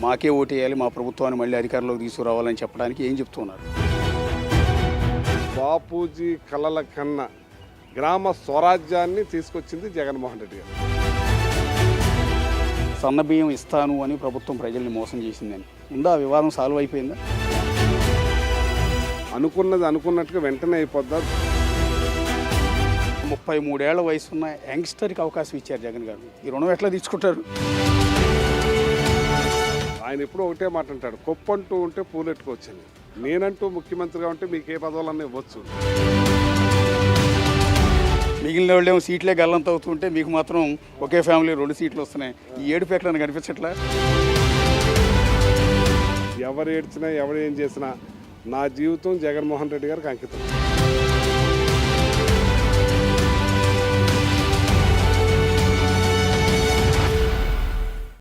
మాకే ఓటేయాలి, మా ప్రభుత్వాన్ని మళ్ళీ అధికారంలోకి తీసుకురావాలని చెప్పడానికి ఏం చెప్తున్నారు? బాపూజీ కలల కన్నా గ్రామ స్వరాజ్యాన్ని తీసుకొచ్చింది జగన్మోహన్ రెడ్డి గారు. సన్నబియ్యం ఇస్తాను అని ప్రభుత్వం ప్రజల్ని మోసం చేసిందని ఉందా? వివాదం సాల్వ్ అయిపోయిందా? అనుకున్నది అనుకున్నట్టుగా వెంటనే అయిపోద్దా? 33 ఏళ్ల వయసున్న యంగ్స్టర్కి అవకాశం ఇచ్చారు జగన్ గారు. ఈ రుణం ఎట్లా తీసుకుంటారు? ఆయన ఎప్పుడూ ఒకటే మాట అంటాడు, కొప్పంటూ ఉంటే పూలెట్టుకోవచ్చని. నేనంటూ ముఖ్యమంత్రిగా ఉంటే మీకు ఏ పదవులన్నీ ఇవ్వచ్చు. మిగిలిన వాళ్ళేమో సీట్లే గల్లంత అవుతుంటే మీకు మాత్రం ఒకే ఫ్యామిలీ 2 సీట్లు వస్తున్నాయి. ఈ ఏడుపు ఎక్కడైనా కనిపించట్లా? ఎవరు ఏడ్చినా ఎవరు ఏం చేసినా నా జీవితం జగన్మోహన్ రెడ్డి గారికి అంకితం.